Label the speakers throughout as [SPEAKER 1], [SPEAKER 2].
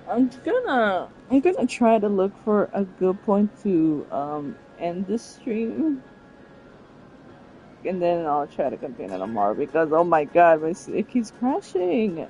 [SPEAKER 1] I'm gonna try to look for a good point to end this stream, and then I'll try to continue tomorrow because oh my god, it keeps crashing.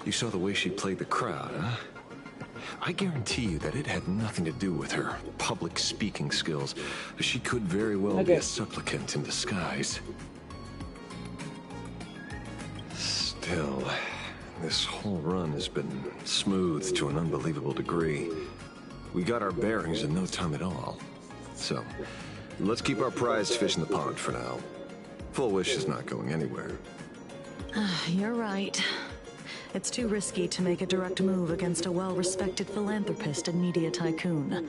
[SPEAKER 2] You saw the way she played the crowd, huh? I guarantee you that it had nothing to do with her public speaking skills. She could very well be a supplicant in disguise. Still, this whole run has been smooth to an unbelievable degree. We got our bearings in no time at all. So, let's keep our prized fish in the pond for now. Full Wish is not going anywhere.
[SPEAKER 3] You're right. It's too risky to make a direct move against a well-respected philanthropist and media tycoon.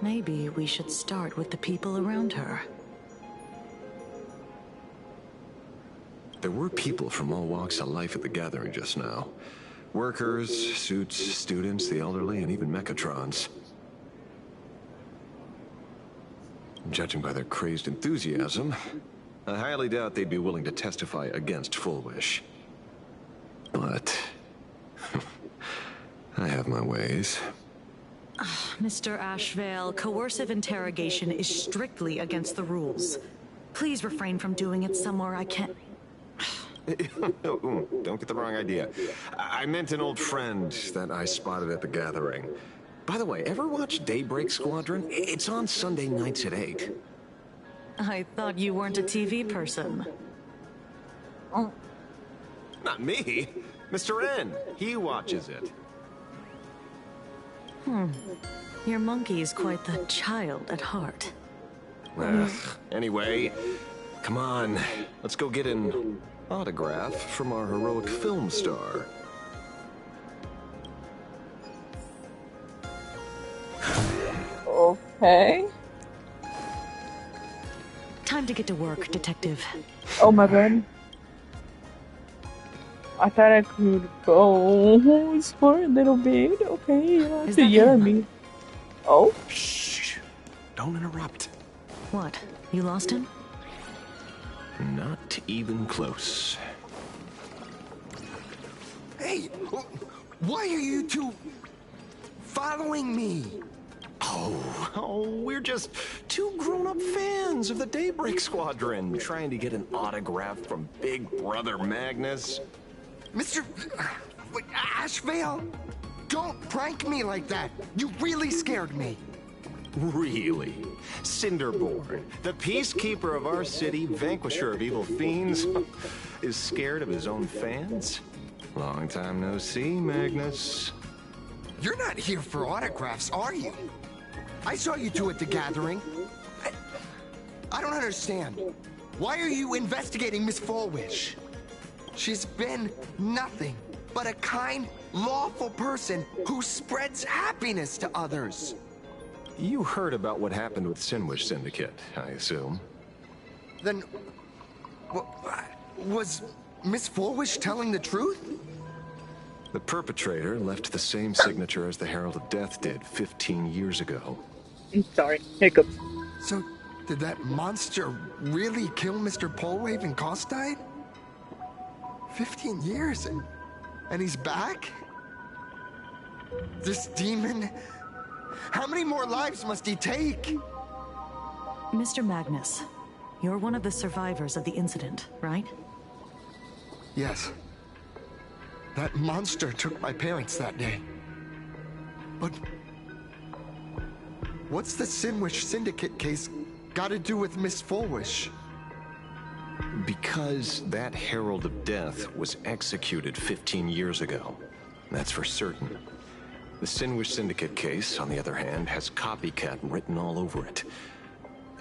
[SPEAKER 3] Maybe we should start with the people around her.
[SPEAKER 2] There were people from all walks of life at the gathering just now. Workers, suits, students, the elderly, and even mechatrons. Judging by their crazed enthusiasm, I highly doubt they'd be willing to testify against Full Wish. But I have my ways.
[SPEAKER 3] Mr. Ashvale, coercive interrogation is strictly against the rules. Please refrain from doing it somewhere I can't...
[SPEAKER 2] Don't get the wrong idea. I meant an old friend that I spotted at the gathering. By the way, ever watch Daybreak Squadron? It's on Sunday nights at 8.
[SPEAKER 3] I thought you weren't a TV person.
[SPEAKER 1] Oh.
[SPEAKER 2] Not me. Mr. N. He watches it.
[SPEAKER 3] Your monkey is quite the child at heart.
[SPEAKER 2] Anyway, come on. Let's go get an autograph from our heroic film star.
[SPEAKER 1] Okay.
[SPEAKER 3] Time to get to work, Detective.
[SPEAKER 1] Oh my god. I thought I could go for a little bit. Okay, you don't have to yell at me. Oh.
[SPEAKER 2] Shh. Don't interrupt.
[SPEAKER 3] What? You lost him?
[SPEAKER 2] Not even close.
[SPEAKER 4] Hey, why are you two following me?
[SPEAKER 2] Oh, we're just two grown-up fans of the Daybreak Squadron, trying to get an autograph from Big Brother Magnus.
[SPEAKER 4] Mr. Ashvale, don't prank me like that. You really scared me.
[SPEAKER 2] Really? Cinderborn, the peacekeeper of our city, vanquisher of evil fiends, is scared of his own fans? Long time no see, Magnus.
[SPEAKER 4] You're not here for autographs, are you? I saw you two at the gathering. I don't understand. Why are you investigating Miss Fullwish? She's been nothing but a kind, lawful person who spreads happiness to others.
[SPEAKER 2] You heard about what happened with Sinwish Syndicate, I assume.
[SPEAKER 4] Then, was Miss Fullwish telling the truth?
[SPEAKER 2] The perpetrator left the same signature as the Herald of Death did 15 years ago.
[SPEAKER 1] I'm sorry. Hiccups.
[SPEAKER 4] So, did that monster really kill Mr. Polwave and Costide? 15 years and he's back? This demon? How many more lives must he take?
[SPEAKER 3] Mr. Magnus, you're one of the survivors of the incident, right?
[SPEAKER 4] Yes. That monster took my parents that day. But what's the Sinwish Syndicate case got to do with Miss Fulwish?
[SPEAKER 2] Because that Herald of Death was executed 15 years ago. That's for certain. The Sinwish Syndicate case, on the other hand, has copycat written all over it.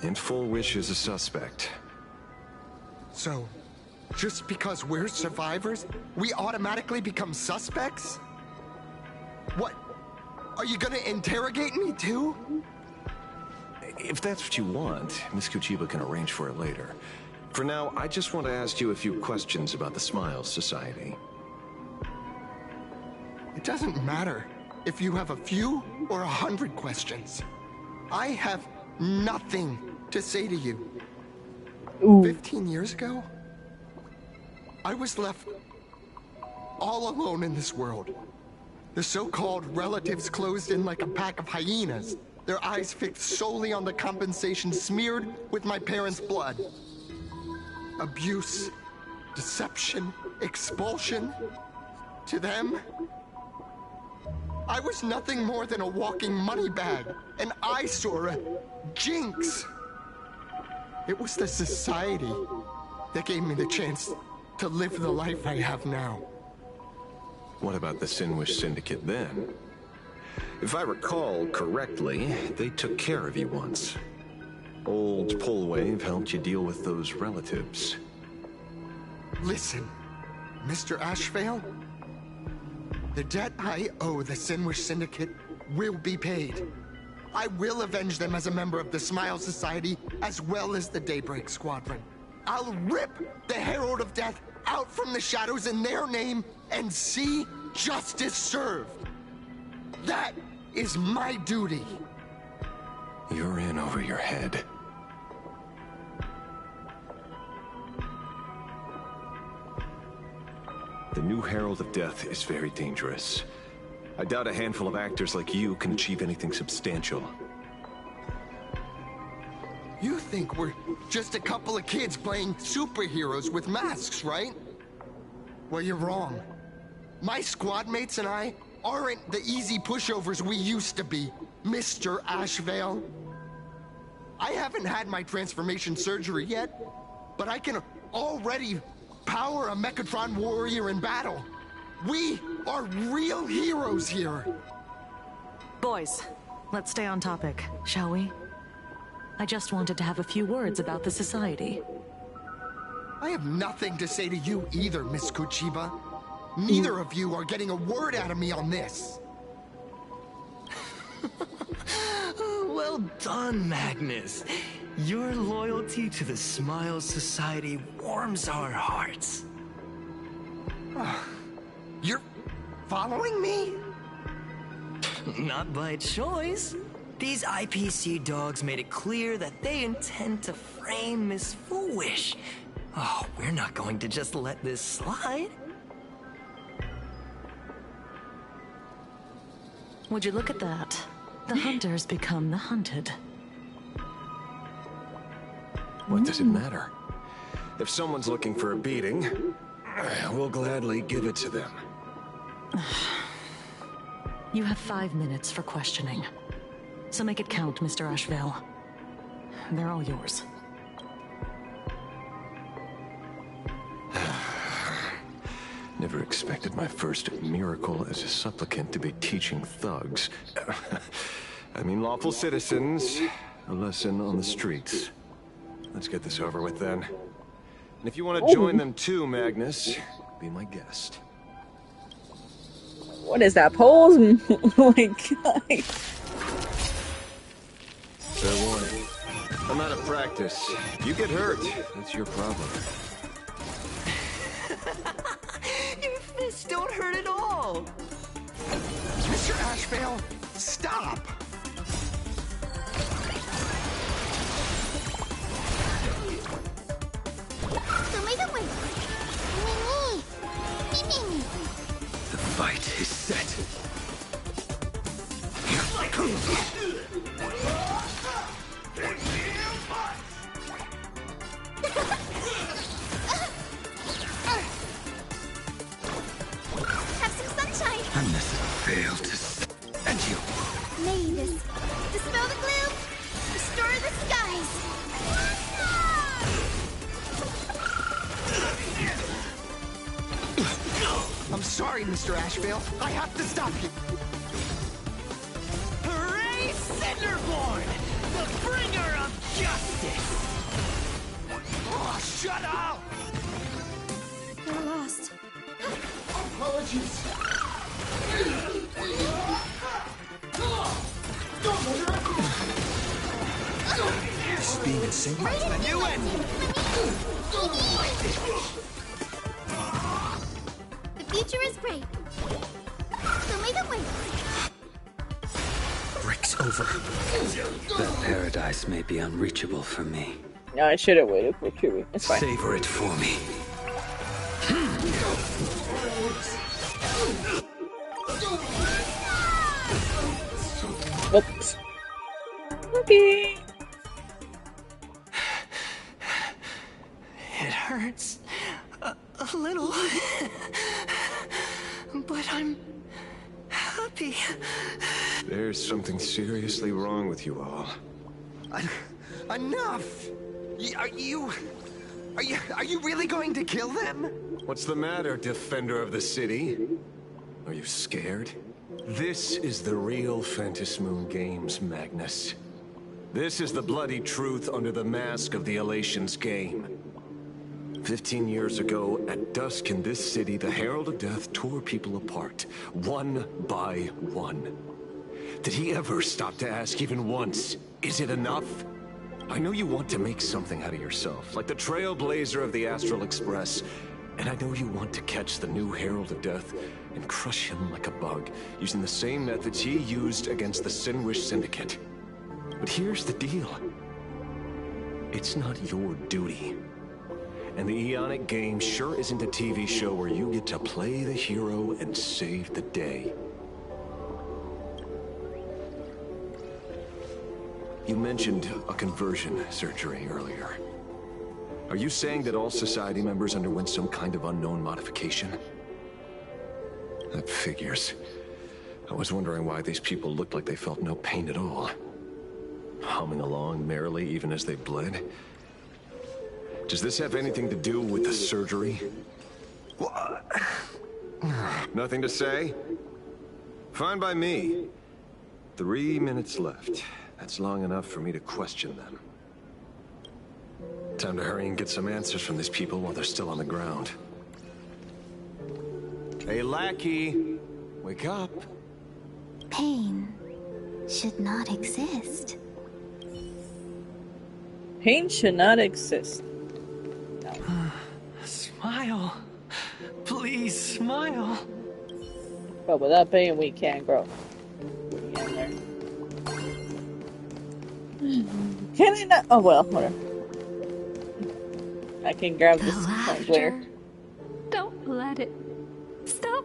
[SPEAKER 2] And Fulwish is a suspect.
[SPEAKER 4] So, just because we're survivors, we automatically become suspects? What? Are you gonna interrogate me too?
[SPEAKER 2] If that's what you want, Miss Kuchiba can arrange for it later. For now, I just want to ask you a few questions about the Smiles Society.
[SPEAKER 4] It doesn't matter if you have a few or 100 questions. I have nothing to say to you.
[SPEAKER 1] Ooh.
[SPEAKER 4] 15 years ago, I was left all alone in this world. The so-called relatives closed in like a pack of hyenas, their eyes fixed solely on the compensation smeared with my parents' blood. Abuse, deception, expulsion. To them, I was nothing more than a walking money bag, an eyesore, a jinx. It was the society that gave me the chance to live the life I have now.
[SPEAKER 2] What about the Sinwish Syndicate then? If I recall correctly, they took care of you once. Old Polwave helped you deal with those relatives.
[SPEAKER 4] Listen, Mr. Ashvale, the debt I owe the Sinwish Syndicate will be paid. I will avenge them as a member of the Smile Society, as well as the Daybreak Squadron. I'll rip the Herald of Death out from the shadows in their name and see justice served. That is my duty.
[SPEAKER 2] You're in over your head. The new Herald of Death is very dangerous. I doubt a handful of actors like you can achieve anything substantial.
[SPEAKER 4] You think we're just a couple of kids playing superheroes with masks, right? Well, you're wrong. My squad mates and I aren't the easy pushovers we used to be, Mr. Ashvale. I haven't had my transformation surgery yet, but I can already power a Mechatron warrior in battle. We are real heroes here.
[SPEAKER 3] Boys, let's stay on topic, shall we? I just wanted to have a few words about the society.
[SPEAKER 4] I have nothing to say to you either, Miss Kuchiba. Neither of you are getting a word out of me on this.
[SPEAKER 5] Well done, Magnus. Your loyalty to the Smile Society warms our hearts.
[SPEAKER 4] You're following me?
[SPEAKER 5] Not by choice. These IPC dogs made it clear that they intend to frame Miss Fulwish. Oh, we're not going to just let this slide.
[SPEAKER 3] Would you look at that? The hunters become the hunted.
[SPEAKER 2] What does it matter? If someone's looking for a beating, we'll gladly give it to them.
[SPEAKER 3] You have 5 minutes for questioning. So make it count, Mr. Ashvale. They're all yours.
[SPEAKER 2] Never expected my first miracle as a supplicant to be teaching thugs. I mean lawful citizens, a lesson on the streets. Let's get this over with then. And if you want to join them too, Magnus, be my guest.
[SPEAKER 1] What is that pose? Oh my god.
[SPEAKER 2] Fair warning. I'm out of practice. If you get hurt, that's your problem.
[SPEAKER 5] Your fists don't hurt at all.
[SPEAKER 4] Mr. Ashvale, stop!
[SPEAKER 2] The fight is set.
[SPEAKER 4] command you!
[SPEAKER 6] Mavis, dispel the gloom, restore the skies.
[SPEAKER 4] I'm sorry, Mr. Ashvale. I have to stop you.
[SPEAKER 5] Hooray, Cinderborn! The bringer of justice!
[SPEAKER 4] Oh, shut up!
[SPEAKER 6] We're lost.
[SPEAKER 4] Apologies. This being insane marks the new end.
[SPEAKER 6] The future is bright. So may the win.
[SPEAKER 7] Breaks over. That paradise may be unreachable for me.
[SPEAKER 1] No, I should have waited for Chewie. It's fine.
[SPEAKER 7] Savor it for me.
[SPEAKER 1] Oops. Okay.
[SPEAKER 5] It hurts a little, but I'm happy.
[SPEAKER 2] There's something seriously wrong with you all.
[SPEAKER 4] Enough! Are you really going to kill them?
[SPEAKER 2] What's the matter, defender of the city? Are you scared? This is the real Phantasmoon Games, Magnus. This is the bloody truth under the mask of the Elations game. 15 years ago, at dusk in this city, the Herald of Death tore people apart, one by one. Did he ever stop to ask even once, is it enough? I know you want to make something out of yourself, like the trailblazer of the Astral Express, and I know you want to catch the new Herald of Death and crush him like a bug, using the same methods he used against the Sinwish Syndicate. But here's the deal. It's not your duty. And the Eonic game sure isn't a TV show where you get to play the hero and save the day. You mentioned a conversion surgery earlier. Are you saying that all Society members underwent some kind of unknown modification? That figures. I was wondering why these people looked like they felt no pain at all. Humming along merrily even as they bled. Does this have anything to do with the surgery?
[SPEAKER 4] What?
[SPEAKER 2] Nothing to say? Fine by me. 3 minutes left. That's long enough for me to question them. Time to hurry and get some answers from these people while they're still on the ground. Hey, lackey! Wake up!
[SPEAKER 6] Pain should not exist.
[SPEAKER 1] Pain should not exist.
[SPEAKER 5] Smile. Please smile.
[SPEAKER 1] But without pain, we can't grow. Can I not? Oh well, whatever. I can grab this glitter.
[SPEAKER 8] Don't let it stop.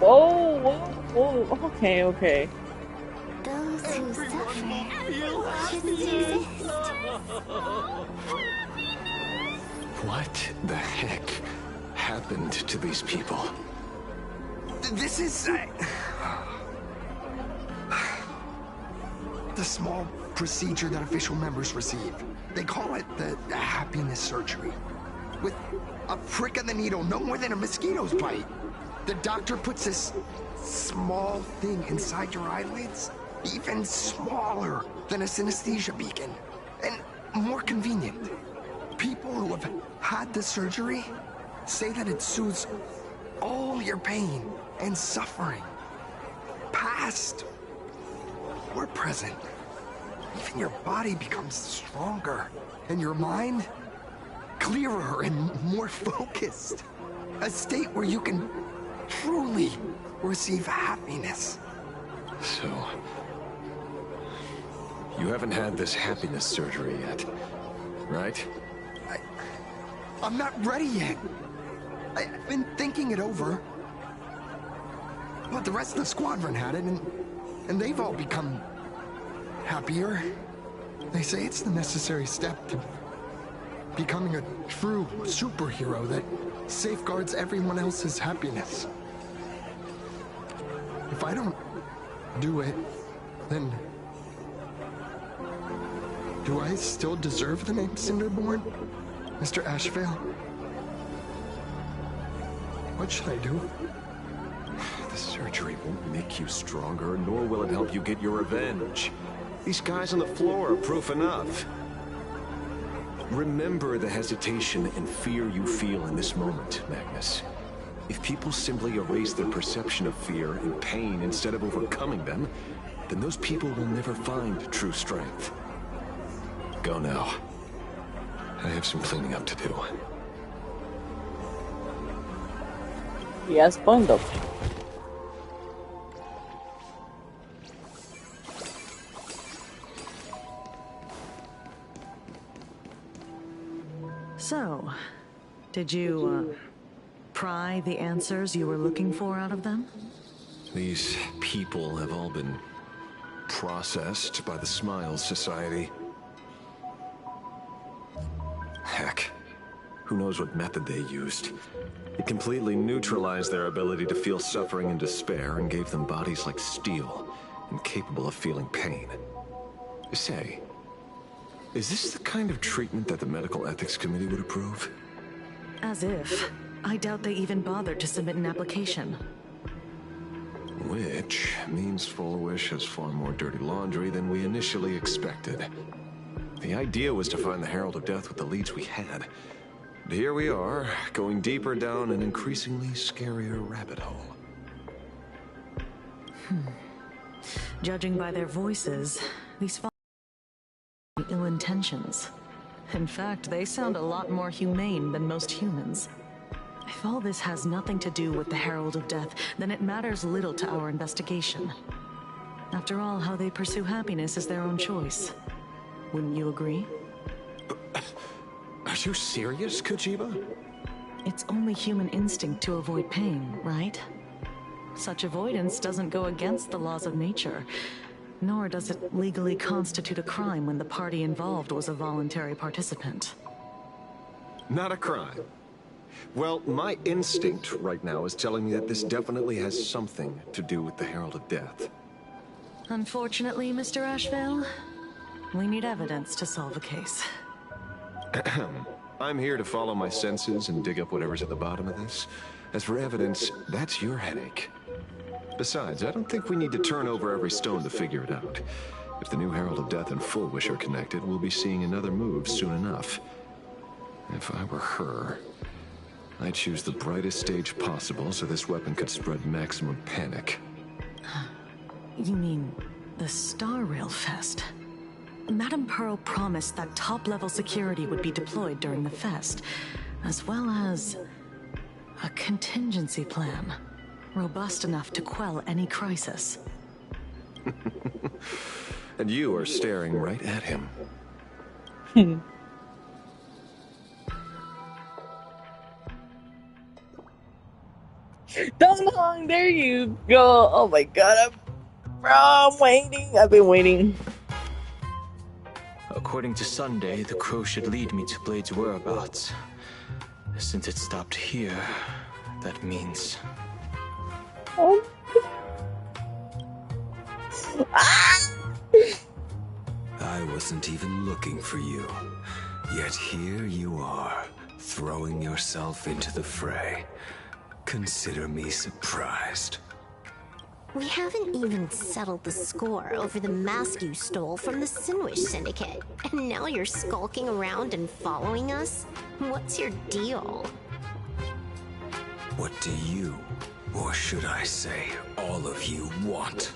[SPEAKER 1] Whoa, whoa, whoa. Okay, okay.
[SPEAKER 6] Those who suffer shouldn't exist.
[SPEAKER 2] What the heck happened to these people?
[SPEAKER 4] This is... the small procedure that official members receive. They call it the happiness surgery. With a prick of the needle, no more than a mosquito's bite. The doctor puts this small thing inside your eyelids, even smaller than a synesthesia beacon, and more convenient. People who have had the surgery say that it soothes all your pain and suffering, past or present. Even your body becomes stronger, and your mind clearer and more focused. A state where you can truly receive happiness.
[SPEAKER 2] So, you haven't had this happiness surgery yet, right?
[SPEAKER 4] I'm not ready yet. I've been thinking it over. But the rest of the squadron had it, and they've all become happier. They say it's the necessary step to becoming a true superhero that safeguards everyone else's happiness. If I don't do it, then do I still deserve the name Cinderborn, Mr. Ashvale? What should I do?
[SPEAKER 2] The surgery won't make you stronger, nor will it help you get your revenge. These guys on the floor are proof enough. Remember the hesitation and fear you feel in this moment, Magnus. If people simply erase their perception of fear and pain instead of overcoming them, then those people will never find true strength. Go now. I have some cleaning up to do.
[SPEAKER 1] Yes, point up.
[SPEAKER 3] So, did you, pry the answers you were looking for out of them?
[SPEAKER 2] These people have all been processed by the Smiles Society. Heck, who knows what method they used. It completely neutralized their ability to feel suffering and despair and gave them bodies like steel, incapable of feeling pain. Say, is this the kind of treatment that the Medical Ethics Committee would approve?
[SPEAKER 3] As if. I doubt they even bothered to submit an application.
[SPEAKER 2] Which means Fullwish has far more dirty laundry than we initially expected. The idea was to find the Herald of Death with the leads we had. But here we are, going deeper down an increasingly scarier rabbit hole.
[SPEAKER 3] Judging by their voices, these ill intentions. In fact, they sound a lot more humane than most humans. If all this has nothing to do with the Herald of Death, then it matters little to our investigation. After all, how they pursue happiness is their own choice. Wouldn't you agree?
[SPEAKER 2] Are you serious, Kojiba?
[SPEAKER 3] It's only human instinct to avoid pain, right? Such avoidance doesn't go against the laws of nature, nor does it legally constitute a crime when the party involved was a voluntary participant.
[SPEAKER 2] Not a crime. Well, my instinct right now is telling me that this definitely has something to do with the Herald of Death.
[SPEAKER 3] Unfortunately, Mr. Ashvale, we need evidence to solve a case.
[SPEAKER 2] I'm here to follow my senses and dig up whatever's at the bottom of this. As for evidence, that's your headache. Besides, I don't think we need to turn over every stone to figure it out. If the new Herald of Death and Fullwish are connected, we'll be seeing another move soon enough. If I were her, I'd choose the brightest stage possible so this weapon could spread maximum panic.
[SPEAKER 3] You mean the Star Rail Fest? Madame Pearl promised that top-level security would be deployed during the fest, as well as a contingency plan, robust enough to quell any crisis.
[SPEAKER 2] And you are staring right at him.
[SPEAKER 1] Dong, there you go. Oh my god, I'm waiting. I've been waiting.
[SPEAKER 9] According to Sunday, the crow should lead me to Blade's whereabouts. Since it stopped here, that means...
[SPEAKER 1] Oh.
[SPEAKER 7] I wasn't even looking for you. Yet here you are, throwing yourself into the fray. Consider me surprised.
[SPEAKER 6] We haven't even settled the score over the mask you stole from the Sinwish Syndicate. And now you're skulking around and following us? What's your deal?
[SPEAKER 7] What do you, or should I say, all of you want?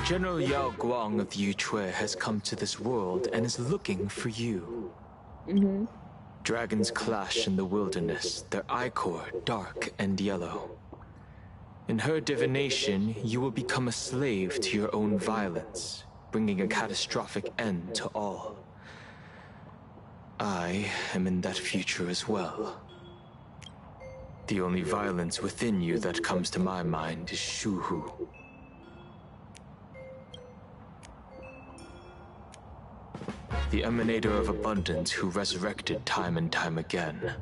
[SPEAKER 9] General Yao Guang of Yuchue has come to this world and is looking for you. Dragons clash in the wilderness, their ichor dark and yellow. In her divination, you will become a slave to your own violence, bringing a catastrophic end to all. I am in that future as well. The only violence within you that comes to my mind is Shuhu. The the emanator of abundance who resurrected time and time again.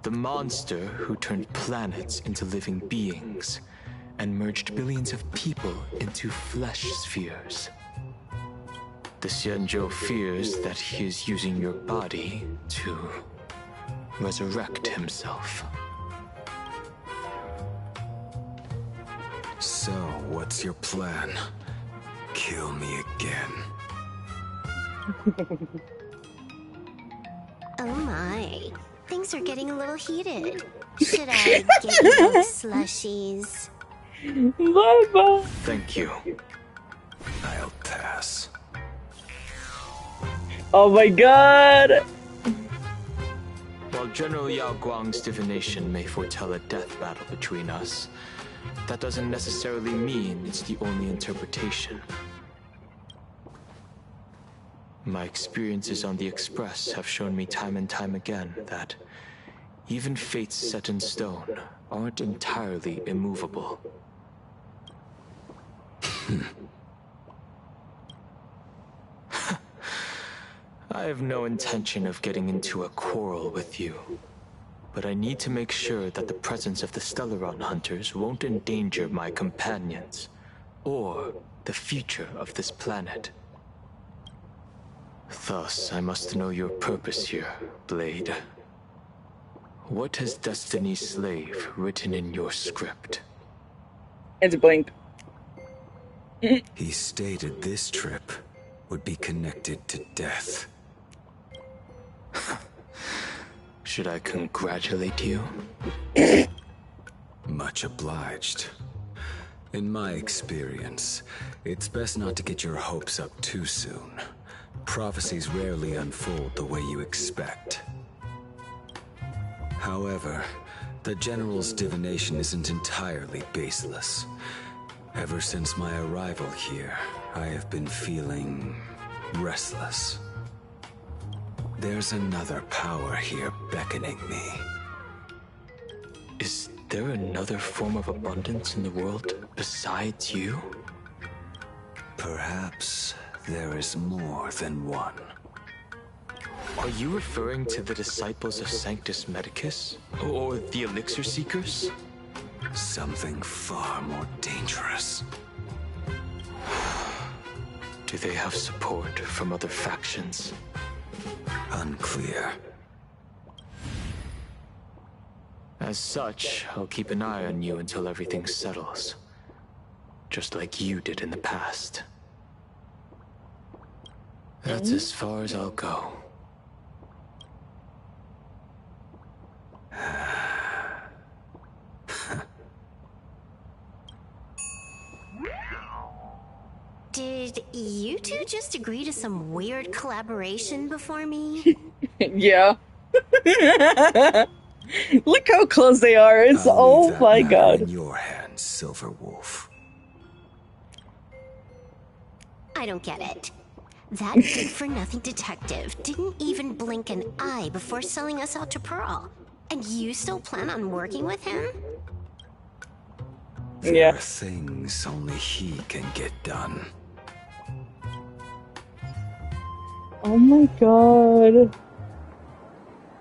[SPEAKER 9] The monster who turned planets into living beings and merged billions of people into flesh spheres. The Xianzhou fears that he is using your body to resurrect himself.
[SPEAKER 7] So, what's your plan? Kill me again.
[SPEAKER 6] Oh my. Things are getting a little heated. Should I get you both slushies?
[SPEAKER 1] Bye-bye.
[SPEAKER 9] Thank you.
[SPEAKER 7] I'll pass.
[SPEAKER 1] Oh my god!
[SPEAKER 9] While General Yao Guang's divination may foretell a death battle between us, that doesn't necessarily mean it's the only interpretation. My experiences on the Express have shown me time and time again that even fates set in stone aren't entirely immovable. I have no intention of getting into a quarrel with you, but I need to make sure that the presence of the Stellaron hunters won't endanger my companions, or the future of this planet. Thus, I must know your purpose here, Blade. What has Destiny's Slave written in your script?
[SPEAKER 1] It's blank.
[SPEAKER 7] He stated this trip would be connected to death.
[SPEAKER 9] Should I congratulate you?
[SPEAKER 7] Much obliged. In my experience, it's best not to get your hopes up too soon. Prophecies rarely unfold the way you expect. However, the General's divination isn't entirely baseless. Ever since my arrival here, I have been feeling restless. There's another power here beckoning me.
[SPEAKER 9] Is there another form of abundance in the world besides you?
[SPEAKER 7] Perhaps there is more than one.
[SPEAKER 9] Are you referring to the disciples of Sanctus Medicus? Or the Elixir Seekers?
[SPEAKER 7] Something far more dangerous.
[SPEAKER 9] Do they have support from other factions?
[SPEAKER 7] Unclear.
[SPEAKER 9] As such, I'll keep an eye on you until everything settles. Just like you did in the past. That's as far as I'll go.
[SPEAKER 6] Did you two just agree to some weird collaboration before me?
[SPEAKER 1] Yeah. Look how close they are. It's
[SPEAKER 7] I'll leave
[SPEAKER 1] oh my
[SPEAKER 7] that matter
[SPEAKER 1] god.
[SPEAKER 7] in your hands, Silver Wolf.
[SPEAKER 6] I don't get it. That good-for-nothing detective didn't even blink an eye before selling us out to Pearl. And you still plan on working with him?
[SPEAKER 7] There are things only he can get done.
[SPEAKER 1] Oh my god.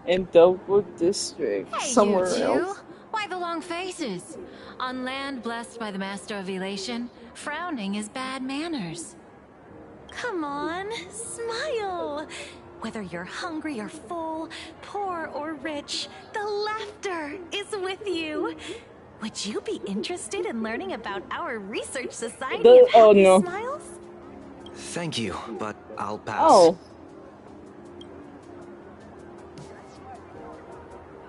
[SPEAKER 1] In Dovewood District,
[SPEAKER 10] Hey,
[SPEAKER 1] somewhere
[SPEAKER 10] you two.
[SPEAKER 1] else.
[SPEAKER 10] Why the long faces? On land blessed by the Master of Elation, frowning is bad manners. Come on, smile. Whether you're hungry or full, poor or rich, the laughter is with you. Would you be interested in learning about our research society of Happy Smiles?
[SPEAKER 5] Thank you, but I'll pass.
[SPEAKER 1] Oh.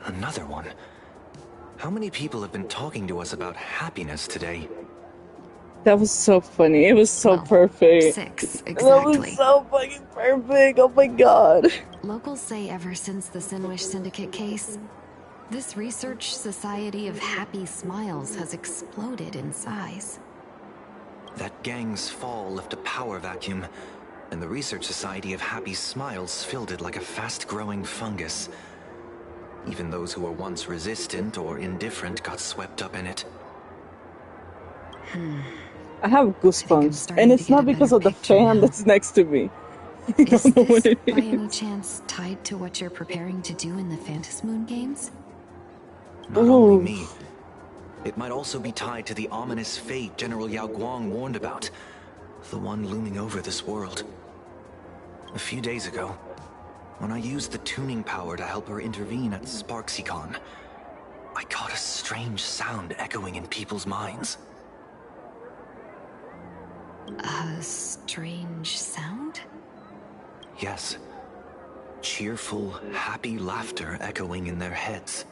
[SPEAKER 5] Another one? How many people have been talking to us about happiness today?
[SPEAKER 1] That was so funny. It was so perfect.
[SPEAKER 11] 6, exactly.
[SPEAKER 1] That was so fucking perfect. Oh my god.
[SPEAKER 11] Locals say ever since the Sinwish Syndicate case, this research society of Happy Smiles has exploded in size.
[SPEAKER 5] That gang's fall left a power vacuum, and the Research Society of Happy Smiles filled it like a fast-growing fungus. Even those who were once resistant or indifferent got swept up in it.
[SPEAKER 1] I have goosebumps, and it's not because of the fan that's next to me.
[SPEAKER 11] Is this by any chance tied to what you're preparing to do in the Phantasmoon games?
[SPEAKER 5] Not only me. It might also be tied to the ominous fate General Yao Guang warned about. The one looming over this world. A few days ago, when I used the tuning power to help her intervene at SparksyCon, I caught a strange sound echoing in people's minds.
[SPEAKER 11] A strange sound?
[SPEAKER 5] Yes. Cheerful, happy laughter echoing in their heads.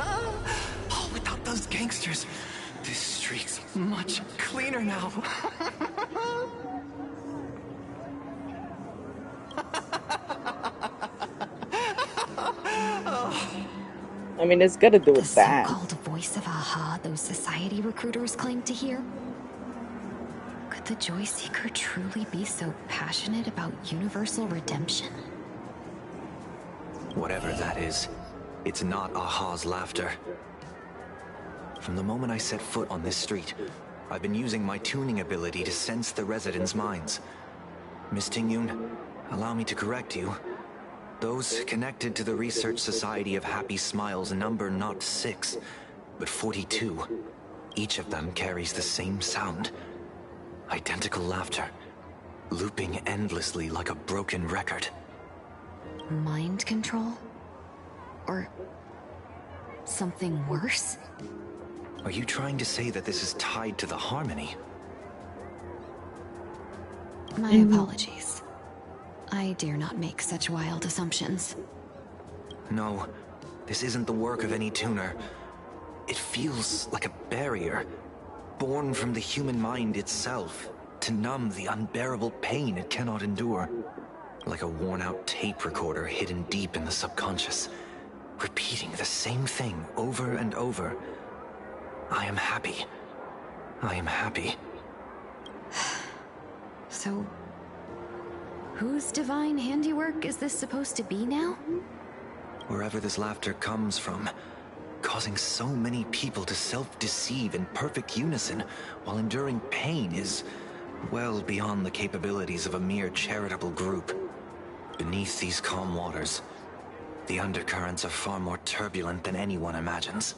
[SPEAKER 5] Oh, without those gangsters, this street's much cleaner now.
[SPEAKER 1] I mean, it's got to do with that.
[SPEAKER 11] The so-called voice of Aha those society recruiters claim to hear? Could the Joy Seeker truly be so passionate about universal redemption?
[SPEAKER 5] Whatever that is, it's not Aha's laughter. From the moment I set foot on this street, I've been using my tuning ability to sense the residents' minds. Miss Tingyun, allow me to correct you. Those connected to the Research Society of Happy Smiles number not 6, but 42. Each of them carries the same sound. Identical laughter, looping endlessly like a broken record.
[SPEAKER 11] Mind control? Or something worse?
[SPEAKER 5] Are you trying to say that this is tied to the harmony?
[SPEAKER 11] My apologies. I dare not make such wild assumptions.
[SPEAKER 5] No, this isn't the work of any tuner. It feels like a barrier, born from the human mind itself, to numb the unbearable pain it cannot endure. Like a worn-out tape recorder hidden deep in the subconscious, repeating the same thing over and over. I am happy. I am happy.
[SPEAKER 11] So, whose divine handiwork is this supposed to be now?
[SPEAKER 5] Wherever this laughter comes from, causing so many people to self-deceive in perfect unison while enduring pain is well beyond the capabilities of a mere charitable group. Beneath these calm waters, the undercurrents are far more turbulent than anyone imagines.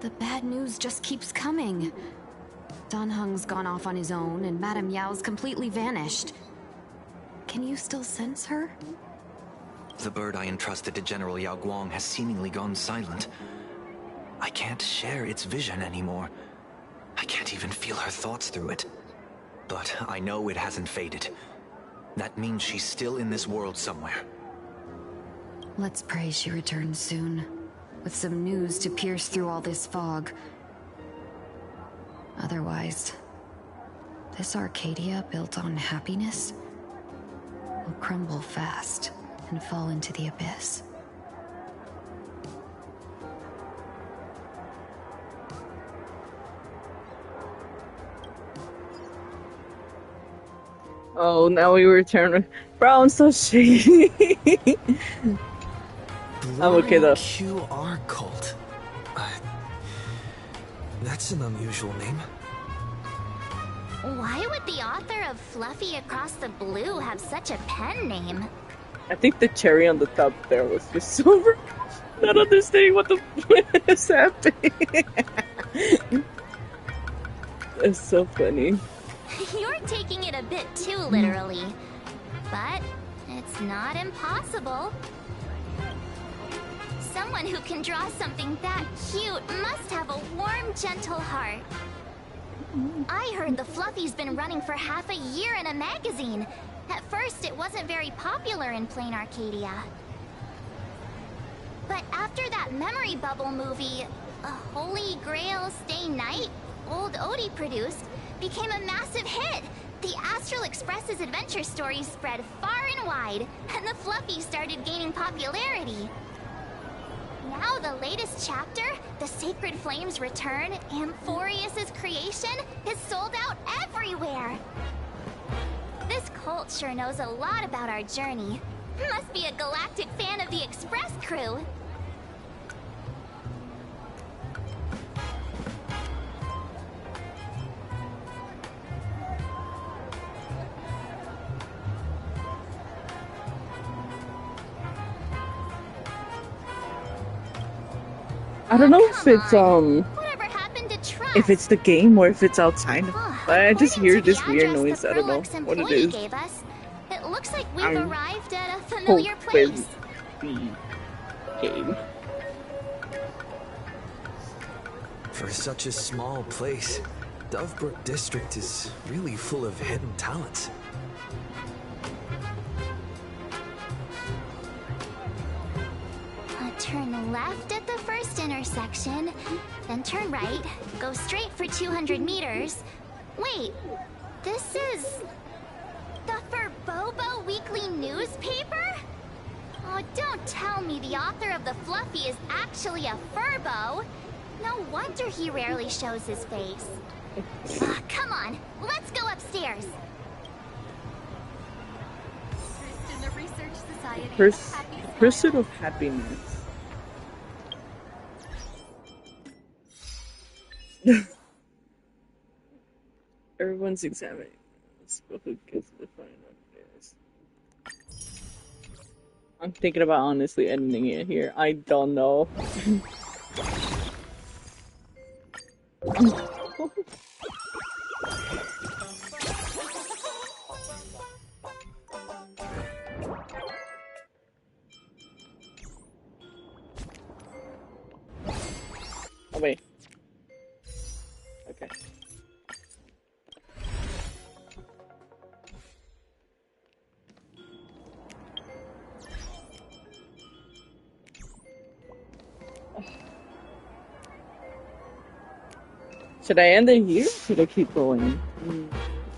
[SPEAKER 11] The bad news just keeps coming. Dan Heng's gone off on his own, and Madame Yao's completely vanished. Can you still sense her?
[SPEAKER 5] The bird I entrusted to General Yao Guang has seemingly gone silent. I can't share its vision anymore. I can't even feel her thoughts through it. But I know it hasn't faded. That means she's still in this world somewhere.
[SPEAKER 11] Let's pray she returns soon, with some news to pierce through all this fog. Otherwise, this Arcadia built on happiness will crumble fast and fall into the abyss.
[SPEAKER 1] Oh, now we return. Bro, I'm so shaky. I'm okay though.
[SPEAKER 12] QR cult. That's an unusual name.
[SPEAKER 6] Why would the author of Fluffy Across the Blue have such a pen name?
[SPEAKER 1] I think the cherry on the top there was just silver. Not understanding what the is happening. It's so funny.
[SPEAKER 6] You're taking it a bit too literally. But it's not impossible. Someone who can draw something that cute must have a warm, gentle heart. I heard the Fluffy's been running for half a year in a magazine. At first, it wasn't very popular in plain Arcadia. But after that memory bubble movie, A Holy Grail Stay Night, Old Odie produced, became a massive hit. The Astral Express's adventure stories spread far and wide, and the Fluffy started gaining popularity. Now the latest chapter, The Sacred Flames Return, Amphorius's creation, is sold out everywhere. This cult sure knows a lot about our journey. Must be a galactic fan of the Express crew.
[SPEAKER 1] I don't know if it's
[SPEAKER 6] Whatever happened to trust?
[SPEAKER 1] if it's the game or if it's outside. But I just hear this weird noise. I don't know
[SPEAKER 6] Prolux
[SPEAKER 1] what it
[SPEAKER 6] employee
[SPEAKER 1] is.
[SPEAKER 6] gave us. It looks like we've
[SPEAKER 1] I'm
[SPEAKER 6] arrived at a familiar
[SPEAKER 1] hope
[SPEAKER 6] place.
[SPEAKER 1] it's the game.
[SPEAKER 12] For such a small place, Dovebrook District is really full of hidden talents.
[SPEAKER 6] Turn left at the first intersection, then turn right, go straight for 200 meters. Wait, this is the Furbobo Weekly newspaper? Oh, don't tell me the author of the Fluffy is actually a Furbo. No wonder he rarely shows his face. Come on, let's go upstairs. In the Research Society.
[SPEAKER 1] Pursuit of Happiness. Everyone's examining this, but who gets the final this? I'm thinking about honestly ending it here. I don't know. Oh wait. Okay. Should I end it here? Or should I keep going?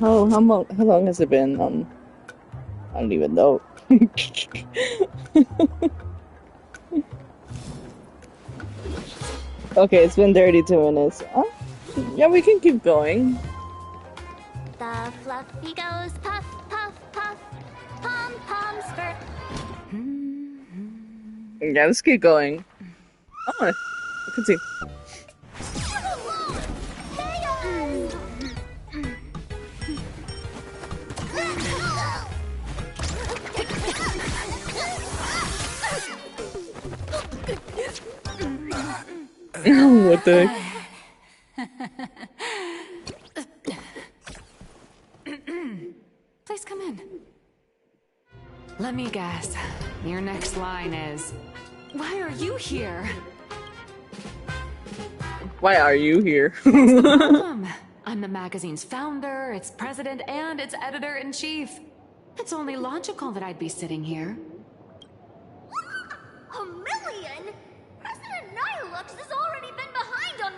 [SPEAKER 1] How long has it been? I don't even know. Okay, it's been 32 minutes. Yeah, we can keep going.
[SPEAKER 6] The Fluffy goes puff, puff, puff, pom-poms for...
[SPEAKER 1] Yeah, let's keep going. Oh, I can see. What the heck?
[SPEAKER 10] Please come in. Let me guess. Your next line is, why are you here?
[SPEAKER 1] Why are you here?
[SPEAKER 10] What's the problem? I'm the magazine's founder, its president, and its editor-in-chief. It's only logical that I'd be sitting here.
[SPEAKER 6] $1 million? President Nihilux has already been behind on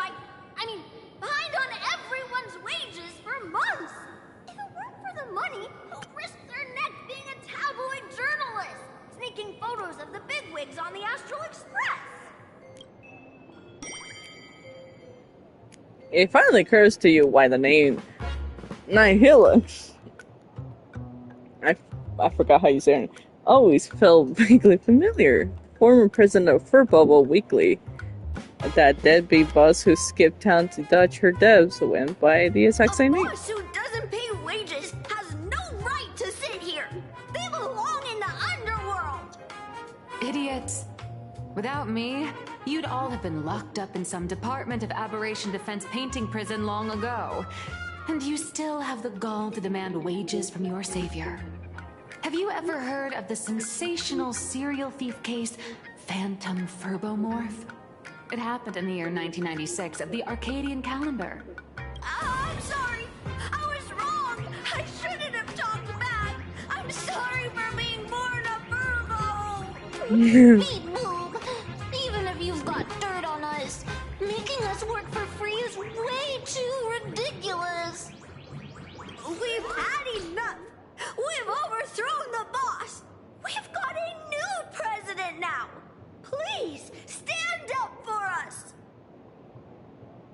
[SPEAKER 6] behind on everyone's wages for months. If it weren't for the money, who'd risk their neck being a tabloid journalist, sneaking photos of the bigwigs on the Astral Express?
[SPEAKER 1] It finally occurs to you why the name Nihilux. I forgot how you say it. Always felt vaguely familiar. Former president of Furbobo Weekly. That deadbeat boss who skipped town to dodge her devs went by the exact same name.
[SPEAKER 6] A boss who doesn't pay wages has no right to sit here. They belong in the underworld.
[SPEAKER 10] Idiots. Without me, you'd all have been locked up in some Department of Aberration Defense painting prison long ago. And you still have the gall to demand wages from your savior. Have you ever heard of the sensational serial thief case, Phantom Furbomorph? It happened in the year 1996 at the Arcadian calendar.
[SPEAKER 6] I'm sorry. I was wrong. I shouldn't have talked back. I'm sorry for being born a Virgo. Beat Boog. Even if you've got dirt on us, making us work for free is way too ridiculous. We've had enough. We've overthrown the boss. We've got a new president now. Please, stand up for us.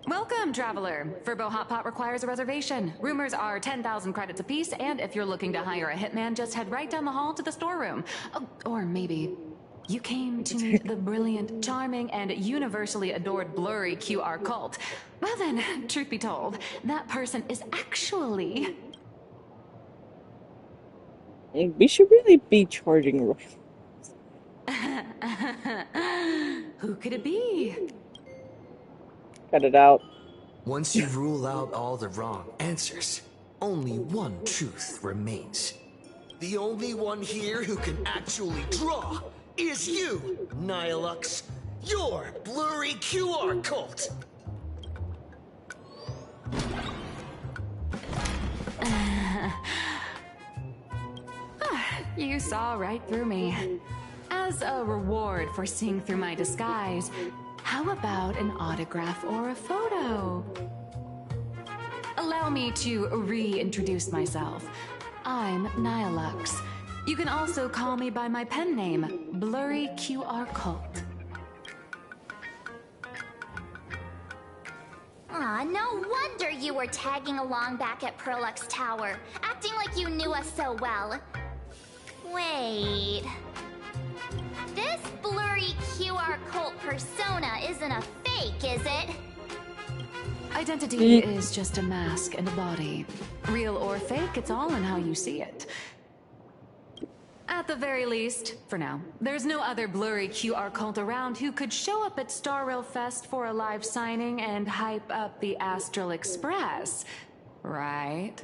[SPEAKER 10] Welcome, traveler. Furbo Hot Pot requires a reservation. Rumors are 10,000 credits apiece, and if you're looking to hire a hitman, just head right down the hall to the storeroom. Oh, or maybe you came to meet the brilliant, charming, and universally adored blurry QR cult. Well then, truth be told, that person is actually...
[SPEAKER 1] We should really be charging.
[SPEAKER 10] Who could it be?
[SPEAKER 1] Cut it out.
[SPEAKER 12] Once you rule out all the wrong answers, only one truth remains. The only one here who can actually draw is you, Nihilux. Your blurry QR cult.
[SPEAKER 8] You saw right through me. As a reward for seeing through my disguise, how about an autograph or a photo? Allow me to reintroduce myself. I'm Nihilux. You can also call me by my pen name, Blurry QR Cult.
[SPEAKER 6] Aw, no wonder you were tagging along back at Perlux Tower, acting like you knew us so well. Wait... This blurry QR cult persona isn't a fake, is it?
[SPEAKER 8] Identity is just a mask and a body. Real or fake, it's all in how you see it. At the very least, for now, there's no other blurry QR cult around who could show up at Star Rail Fest for a live signing and hype up the Astral Express, right?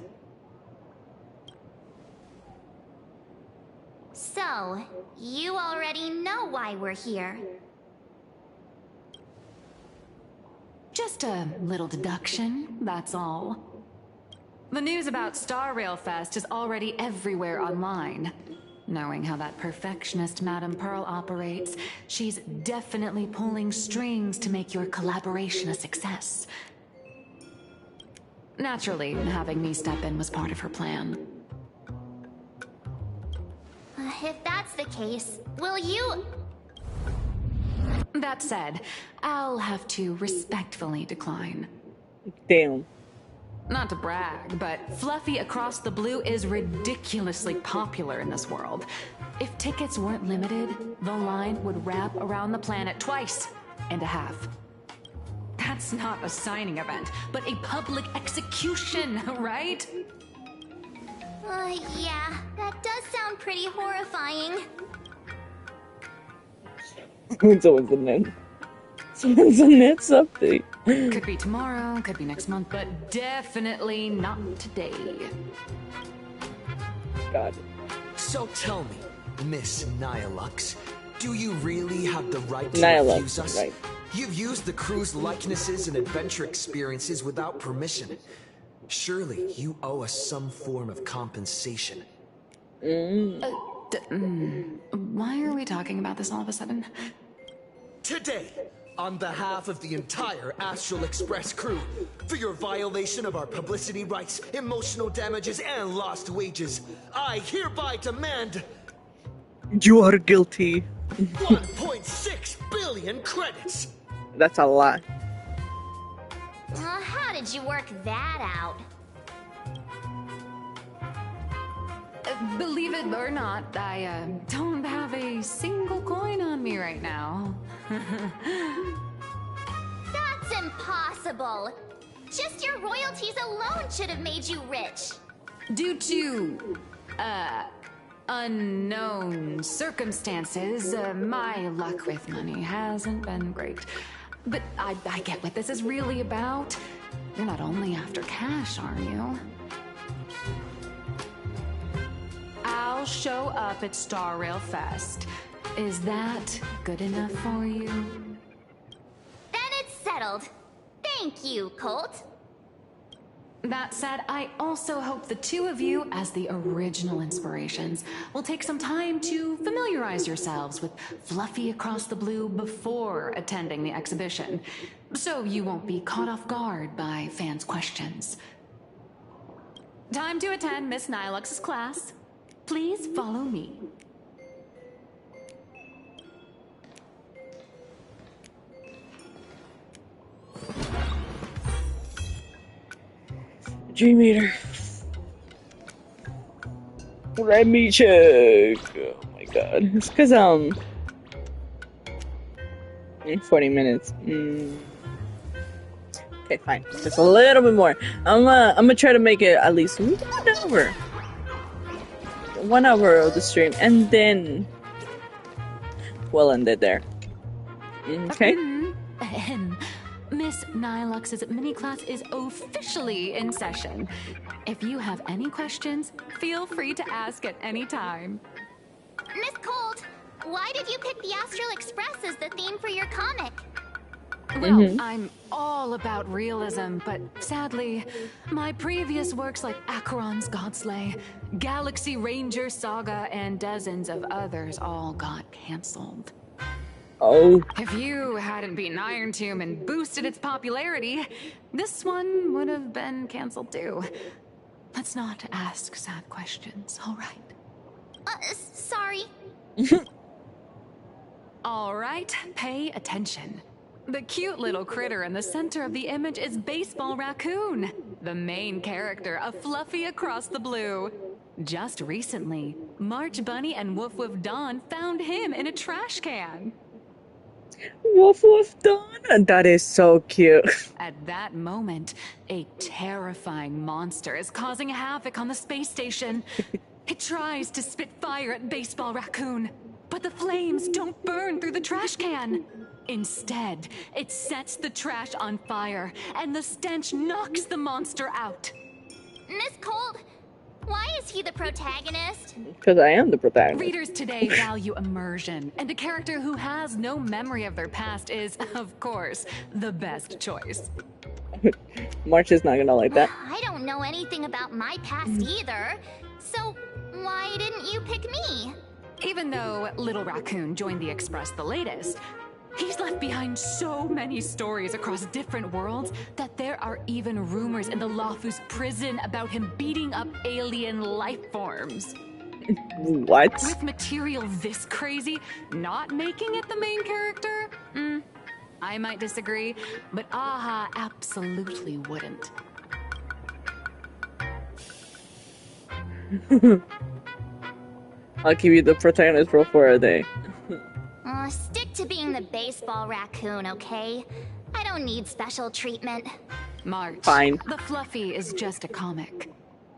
[SPEAKER 6] So, you already know why we're here.
[SPEAKER 8] Just a little deduction, that's all. The news about Star Rail Fest is already everywhere online. Knowing how that perfectionist Madame Pearl operates, she's definitely pulling strings to make your collaboration a success. Naturally, having me step in was part of her plan.
[SPEAKER 6] If that's the case, will you...
[SPEAKER 8] That said, I'll have to respectfully decline.
[SPEAKER 1] Damn.
[SPEAKER 8] Not to brag, but Fluffy Across the Blue is ridiculously popular in this world. If tickets weren't limited, the line would wrap around the planet twice and a half. That's not a signing event, but a public execution, right?
[SPEAKER 6] Yeah, that does sound pretty horrifying.
[SPEAKER 1] Someone's a net. Someone's a Nets update.
[SPEAKER 8] Could be tomorrow, could be next month, but definitely not today.
[SPEAKER 1] Got it.
[SPEAKER 12] So tell me, Miss Nihilux, do you really have the right to refuse us?
[SPEAKER 1] Right.
[SPEAKER 12] You've used the crew's likenesses and adventure experiences without permission. Surely you owe us some form of compensation.
[SPEAKER 8] Why are we talking about this all of a sudden?
[SPEAKER 12] Today, on behalf of the entire Astral Express crew, for your violation of our publicity rights, emotional damages, and lost wages, I hereby demand...
[SPEAKER 1] You are guilty.
[SPEAKER 12] 1.6 billion credits!
[SPEAKER 1] That's a lot.
[SPEAKER 6] How did you work that out?
[SPEAKER 8] Believe it or not, I don't have a single coin on me right now.
[SPEAKER 6] That's impossible! Just your royalties alone should have made you rich!
[SPEAKER 8] Due to, unknown circumstances, my luck with money hasn't been great. But I get what this is really about. You're not only after cash, are you? I'll show up at Star Rail Fest. Is that good enough for you?
[SPEAKER 6] Then it's settled. Thank you, Colt.
[SPEAKER 8] That said, I also hope the two of you, as the original inspirations, will take some time to familiarize yourselves with Fluffy Across the Blue before attending the exhibition, so you won't be caught off guard by fans' questions. Time to attend Miss Nilux's class. Please follow me.
[SPEAKER 1] Dream Eater. Let me check. Oh my god. It's because, in 40 minutes. Okay, fine. Just a little bit more. I'm gonna try to make it at least 1 hour. 1 hour of the stream, and then we'll end it there. Okay?
[SPEAKER 8] Miss Nilux's mini class is officially in session. If you have any questions, feel free to ask at any time.
[SPEAKER 6] Miss Cold, why did you pick the Astral Express as the theme for your comic?
[SPEAKER 8] Well, I'm all about realism, but sadly, my previous works like Acheron's Godslay, Galaxy Ranger Saga, and dozens of others all got cancelled.
[SPEAKER 1] Oh.
[SPEAKER 8] If you hadn't beaten Iron Tomb and boosted its popularity, this one would have been cancelled too. Let's not ask sad questions, all right?
[SPEAKER 6] Sorry.
[SPEAKER 8] All right, pay attention. The cute little critter in the center of the image is Baseball Raccoon, the main character of Fluffy Across the Blue. Just recently, March Bunny and Woof Woof Dawn found him in a trash can.
[SPEAKER 1] Woof Woof Dawn? That is so cute.
[SPEAKER 8] At that moment, a terrifying monster is causing havoc on the space station. It tries to spit fire at Baseball Raccoon, but the flames don't burn through the trash can. Instead, it sets the trash on fire, and the stench knocks the monster out.
[SPEAKER 6] Miss Cold, why is he the protagonist?
[SPEAKER 1] Because I am the protagonist.
[SPEAKER 8] Readers today value immersion, and a character who has no memory of their past is, of course, the best choice.
[SPEAKER 1] March is not gonna like that.
[SPEAKER 6] I don't know anything about my past either, so why didn't you pick me?
[SPEAKER 8] Even though Little Raccoon joined the Express the latest, he's left behind so many stories across different worlds that there are even rumors in the Lawfus prison about him beating up alien life forms.
[SPEAKER 1] What?
[SPEAKER 8] With material this crazy, not making it the main character? I might disagree, but Aha absolutely wouldn't.
[SPEAKER 1] I'll give you the protagonist role for a day.
[SPEAKER 6] Stick to being the Baseball Raccoon, okay? I don't need special treatment.
[SPEAKER 8] March,
[SPEAKER 1] fine.
[SPEAKER 8] The Fluffy is just a comic.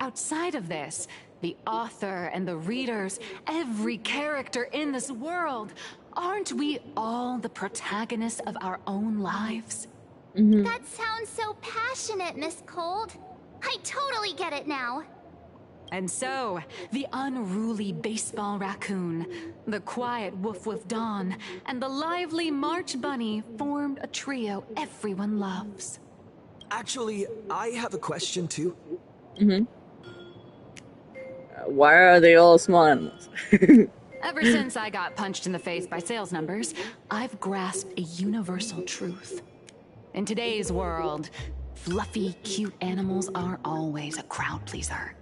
[SPEAKER 8] Outside of this, the author and the readers, every character in this world, aren't we all the protagonists of our own lives?
[SPEAKER 6] That sounds so passionate, Miss Cold. I totally get it now.
[SPEAKER 8] And so, the unruly Baseball Raccoon, the quiet Woof Woof Dawn, and the lively March Bunny formed a trio everyone loves.
[SPEAKER 12] Actually, I have a question too.
[SPEAKER 1] Why are they all small animals?
[SPEAKER 8] Ever since I got punched in the face by sales numbers, I've grasped a universal truth. In today's world, fluffy, cute animals aren't always a crowd pleaser.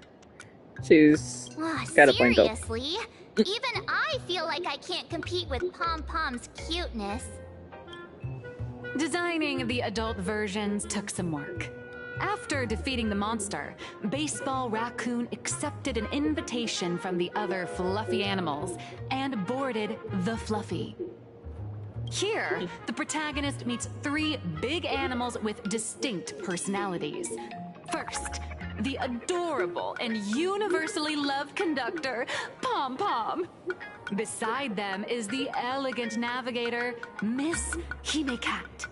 [SPEAKER 1] She's got a point though.
[SPEAKER 6] Seriously? Even I feel like I can't compete with Pom Pom's cuteness.
[SPEAKER 8] Designing the adult versions took some work. After defeating the monster, Baseball Raccoon accepted an invitation from the other fluffy animals and boarded the Fluffy. Here, the protagonist meets three big animals with distinct personalities. First, the adorable and universally loved conductor, Pom Pom. Beside them is the elegant navigator, Miss Hime-Cat.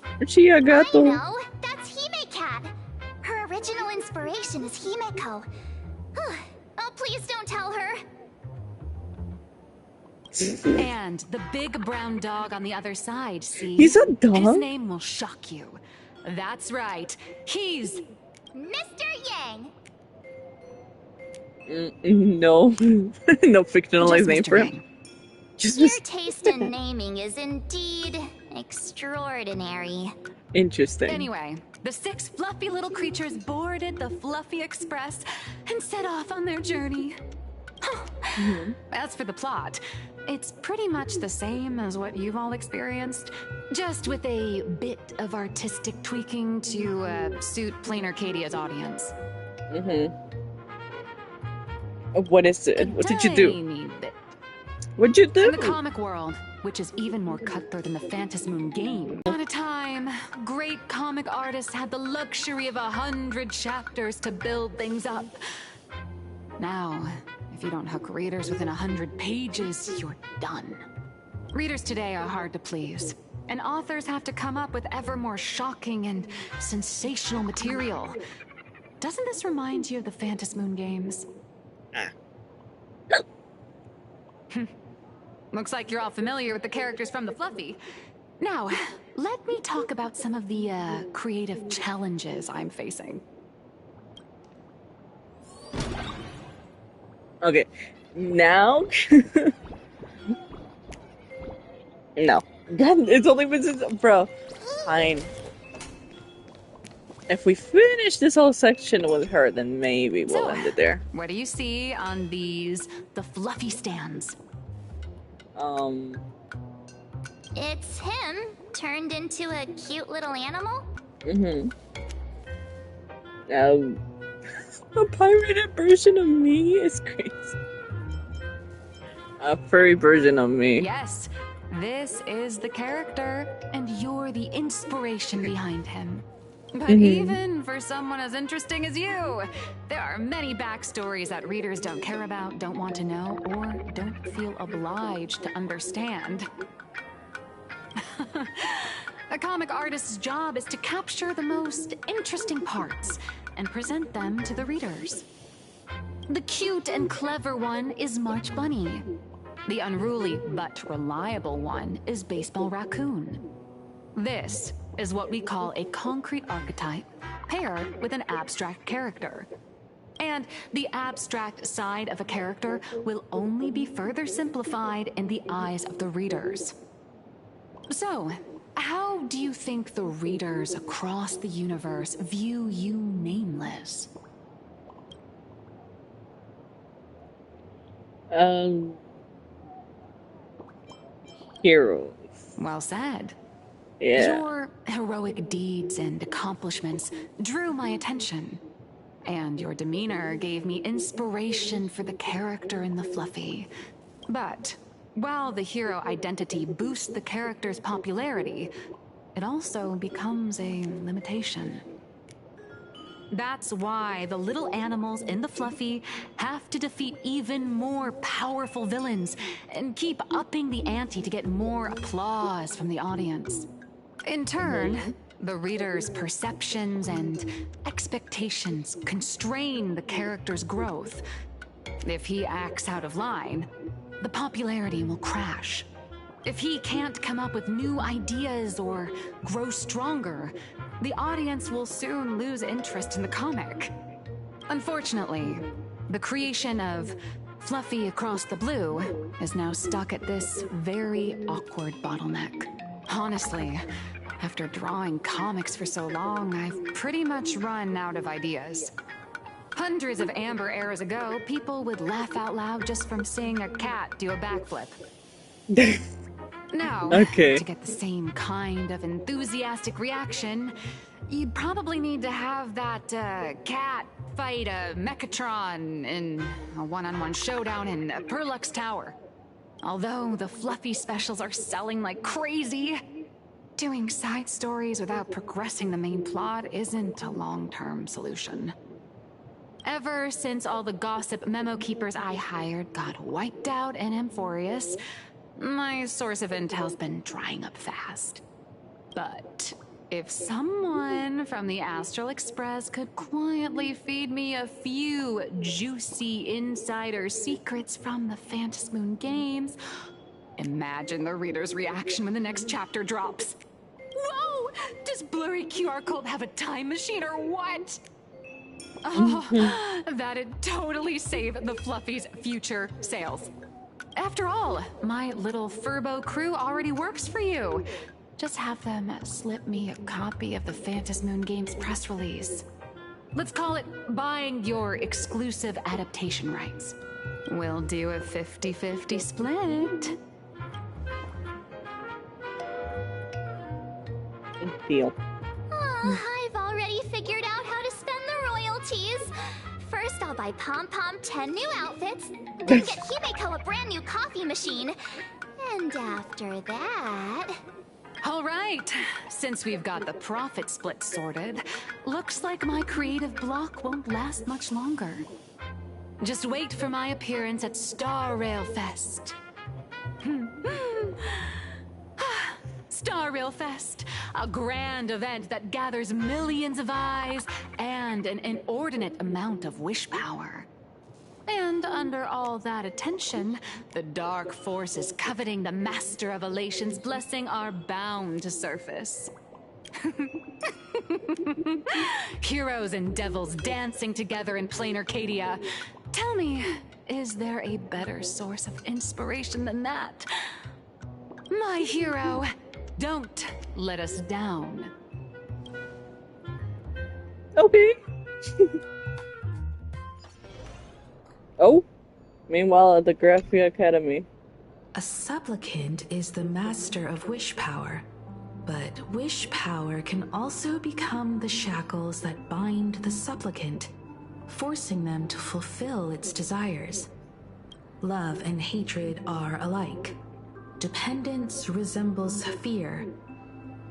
[SPEAKER 6] I know! That's Hime-Cat! Her original inspiration is Himeko. Oh, please don't tell her!
[SPEAKER 8] And the big brown dog on the other side, see?
[SPEAKER 1] He's a dog?
[SPEAKER 8] His name will shock you. That's right. He's...
[SPEAKER 6] Mr. Yang!
[SPEAKER 1] No. No fictionalized name for him.
[SPEAKER 6] Your taste in naming is indeed extraordinary.
[SPEAKER 1] Interesting.
[SPEAKER 8] Anyway, the six fluffy little creatures boarded the Fluffy Express and set off on their journey. As for the plot, it's pretty much the same as what you've all experienced, just with a bit of artistic tweaking to suit plain Arcadia's audience.
[SPEAKER 1] What is it? What did you do? What'd you do?
[SPEAKER 8] In the comic world, which is even more cutthroat than the Phantasmoon game. At a time, great comic artists had the luxury of 100 chapters to build things up. Now, if you don't hook readers within 100 pages, you're done. Readers today are hard to please. and authors have to come up with ever more shocking and sensational material. Doesn't this remind you of the Phantom Moon games? Looks like you're all familiar with the characters from the Fluffy. Now, let me talk about some of the creative challenges I'm facing.
[SPEAKER 1] Okay, now no. God, it's only been since, bro. Fine. If we finish this whole section with her, then maybe we'll end it there.
[SPEAKER 8] What do you see on the Fluffy stands?
[SPEAKER 6] It's him turned into a cute little animal.
[SPEAKER 1] A pirated version of me is crazy. A furry version of me.
[SPEAKER 8] Yes, this is the character, and you're the inspiration behind him. But even for someone as interesting as you, there are many backstories that readers don't care about, don't want to know, or don't feel obliged to understand. A comic artist's job is to capture the most interesting parts and present them to the readers. The cute and clever one is March Bunny. The unruly but reliable one is Baseball Raccoon. This is what we call a concrete archetype paired with an abstract character. And the abstract side of a character will only be further simplified in the eyes of the readers. So, how do you think the readers across the universe view you nameless?
[SPEAKER 1] Heroes.
[SPEAKER 8] Well said.
[SPEAKER 1] Yeah.
[SPEAKER 8] Your heroic deeds and accomplishments drew my attention, and your demeanor gave me inspiration for the character in the Fluffy. But while the hero identity boosts the character's popularity, it also becomes a limitation. That's why the little animals in the Fluffy have to defeat even more powerful villains and keep upping the ante to get more applause from the audience. In turn, the reader's perceptions and expectations constrain the character's growth. If he acts out of line, the popularity will crash. If he can't come up with new ideas or grow stronger, the audience will soon lose interest in the comic. Unfortunately, the creation of Fluffy Across the Blue is now stuck at this very awkward bottleneck. Honestly, after drawing comics for so long, I've pretty much run out of ideas. Hundreds of amber eras ago, people would laugh out loud just from seeing a cat do a backflip. Now, to get the same kind of enthusiastic reaction, you'd probably need to have that cat fight a Mechatron in a one-on-one showdown in Perlux Tower. Although the Fluffy specials are selling like crazy, doing side stories without progressing the main plot isn't a long-term solution. Ever since all the gossip memo keepers I hired got wiped out in Amphorius, my source of intel's been drying up fast. But if someone from the Astral Express could quietly feed me a few juicy insider secrets from the Phantom Moon games, imagine the reader's reaction when the next chapter drops. Whoa! Does Blurry QR Code have a time machine or what? Oh, that'd totally save the Fluffy's future sales. After all, my little Furbo crew already works for you. Just have them slip me a copy of the Phantom Moon game's press release. Let's call it buying your exclusive adaptation rights. We'll do a 50-50 split.
[SPEAKER 1] Deal.
[SPEAKER 6] I've already figured out how to spend the royalties. First, I'll buy Pom Pom 10 new outfits, then get Himeko a brand new coffee machine, and after that...
[SPEAKER 8] All right, since we've got the profit split sorted, looks like my creative block won't last much longer. Just wait for my appearance at Star Rail Fest. Star Rail Fest, a grand event that gathers millions of eyes and an inordinate amount of wish power. And under all that attention, the dark forces coveting the Master of Elation's blessing are bound to surface. Heroes and devils dancing together in plain Arcadia. Tell me, is there a better source of inspiration than that? My hero, don't let us down.
[SPEAKER 1] Okay. Oh, meanwhile at the Graphia Academy.
[SPEAKER 3] A supplicant is the master of wish power, but wish power can also become the shackles that bind the supplicant, forcing them to fulfill its desires. Love and hatred are alike. Dependence resembles fear.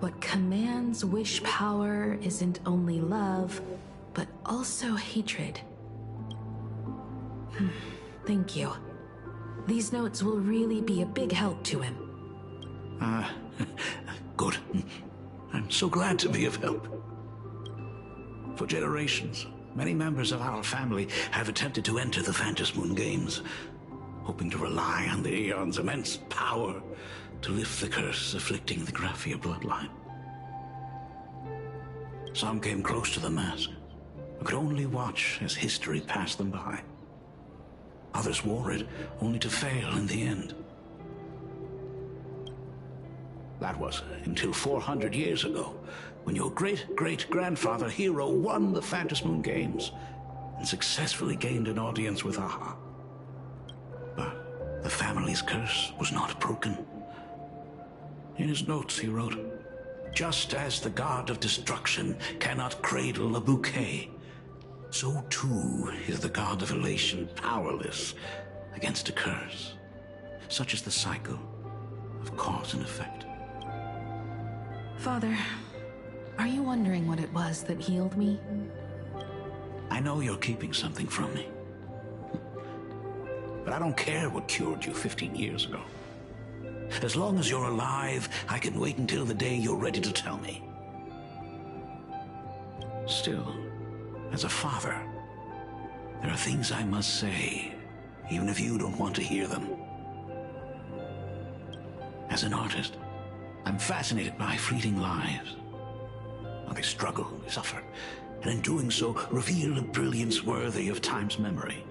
[SPEAKER 3] What commands wish power isn't only love, but also hatred. Thank you. These notes will really be a big help to him.
[SPEAKER 13] Good. I'm so glad to be of help. For generations, many members of our family have attempted to enter the Phantasmoon Games, hoping to rely on the Aeon's immense power to lift the curse afflicting the Graphia bloodline. Some came close to the mask, but could only watch as history passed them by. Others wore it, only to fail in the end. That was until 400 years ago, when your great-great-grandfather Hero won the Phantasmoon Games and successfully gained an audience with Aha. But the family's curse was not broken. In his notes he wrote, "Just as the god of destruction cannot cradle a bouquet, so too is the god of elation powerless against a curse. Such is the cycle of cause and effect."
[SPEAKER 3] Father, are you wondering what it was that healed me?
[SPEAKER 13] I know you're keeping something from me. But I don't care what cured you 15 years ago. As long as you're alive, I can wait until the day you're ready to tell me. Still, as a father, there are things I must say, even if you don't want to hear them. As an artist, I'm fascinated by fleeting lives. How they struggle, they suffer, and in doing so, reveal a brilliance worthy of time's memory.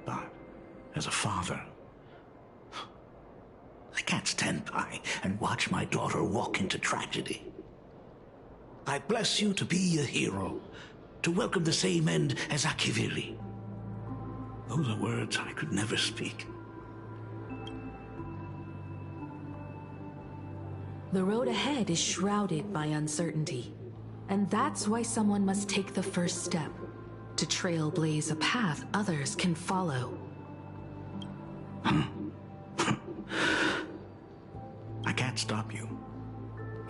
[SPEAKER 13] But, as a father, I can't stand by and watch my daughter walk into tragedy. I bless you to be a hero, to welcome the same end as Akivili. Those are words I could never speak.
[SPEAKER 3] The road ahead is shrouded by uncertainty, and that's why someone must take the first step, to trailblaze a path others can follow.
[SPEAKER 13] I can't stop you,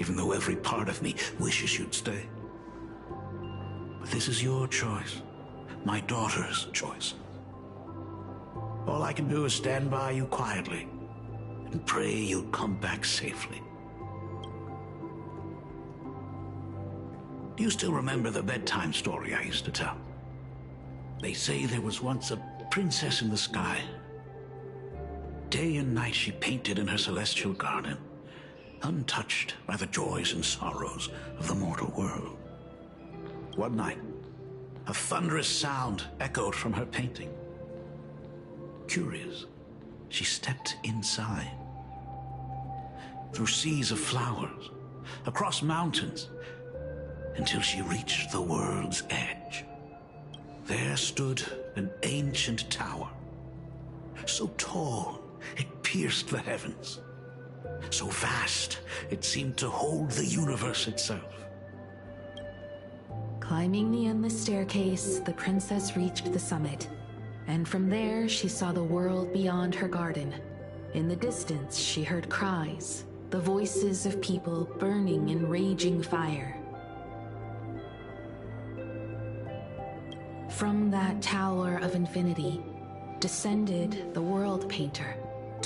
[SPEAKER 13] even though every part of me wishes you'd stay. But this is your choice, my daughter's choice. All I can do is stand by you quietly and pray you'll come back safely. Do you still remember the bedtime story I used to tell? They say there was once a princess in the sky. Day and night she painted in her celestial garden, untouched by the joys and sorrows of the mortal world. One night, a thunderous sound echoed from her painting. Curious, she stepped inside. Through seas of flowers, across mountains, until she reached the world's edge. There stood an ancient tower, so tall it pierced the heavens, so vast it seemed to hold the universe itself.
[SPEAKER 3] Climbing the endless staircase, the princess reached the summit, and from there she saw the world beyond her garden. In the distance, she heard cries, the voices of people burning in raging fire. From that tower of infinity descended the world painter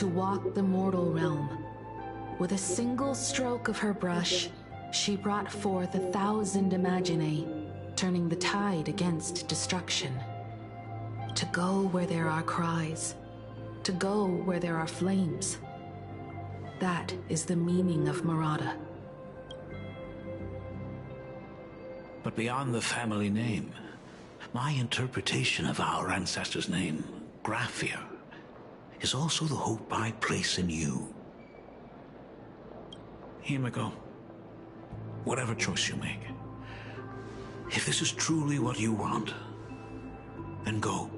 [SPEAKER 8] to walk the mortal realm. With a single stroke of her brush, she brought forth 1,000 Imaginae, turning the tide against destruction. To go where there are cries, to go where there are flames. That is the meaning of Murata.
[SPEAKER 13] But beyond the family name, my interpretation of our ancestor's name, Graphia, is also the hope I place in you. Himiko, whatever choice you make, if this is truly what you want, then go.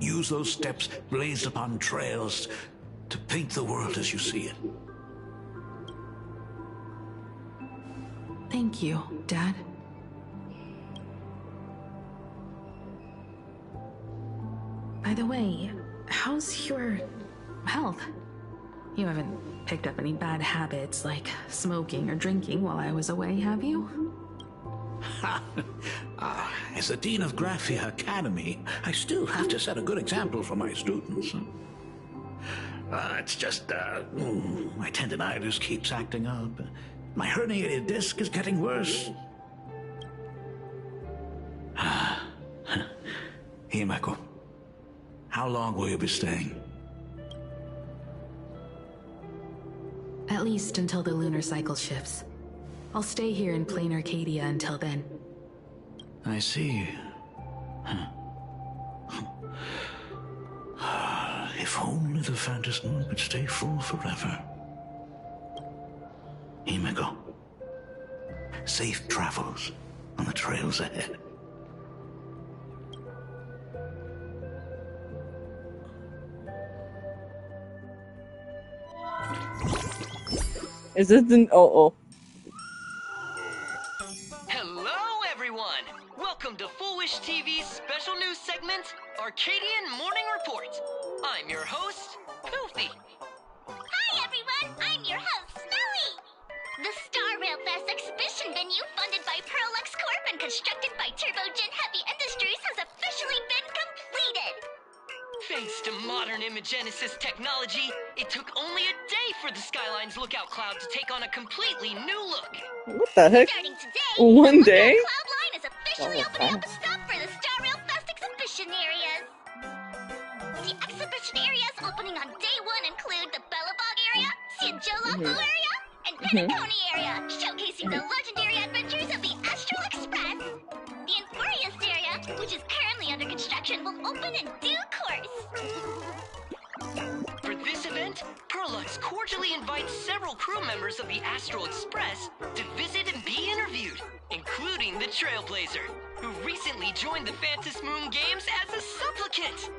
[SPEAKER 13] Use those steps blazed upon trails to paint the world as you see it.
[SPEAKER 8] Thank you, Dad. By the way, how's your health? You haven't picked up any bad habits like smoking or drinking while I was away, have you?
[SPEAKER 13] As the Dean of Graphia Academy, I still have to set a good example for my students. It's just, my tendinitis keeps acting up. My herniated disc is getting worse. Himeko, how long will you be staying?
[SPEAKER 8] At least until the lunar cycle shifts. I'll stay here in plain Arcadia until then.
[SPEAKER 13] I see. If only the Phantom Moon could stay full forever. Himeko, safe travels on the trails ahead.
[SPEAKER 1] Is this the... Oh.
[SPEAKER 5] Hello, everyone! Welcome to Foolish TV's special news segment, Arcadian Morning Report. I'm your host, Goofy.
[SPEAKER 6] Hi, everyone! I'm your host, Smelly! The Star Rail Fest exhibition venue funded by Prolux Corp and constructed by Turbogen Heavy Industries has officially been completed!
[SPEAKER 5] Thanks to modern imagenesis technology, it took only a day for the Skyline's lookout cloud to take on a completely new look.
[SPEAKER 1] What the heck?
[SPEAKER 6] Starting today,
[SPEAKER 1] One
[SPEAKER 6] the
[SPEAKER 1] day?
[SPEAKER 6] Lookout Cloud line is officially opening up a stop for the Star Rail Fest exhibition areas. The exhibition areas opening on day 1 include the Bellabog area, Sianjoloko area, and Penacony area, showcasing the legendary adventures of the Astral Express. The Enfurious area, which is currently under construction, will open in due course.
[SPEAKER 5] For this event, Prolux cordially invites several crew members of the Astral Express to visit and be interviewed, including the Trailblazer, who recently joined the Phantom Moon Games as a supplicant.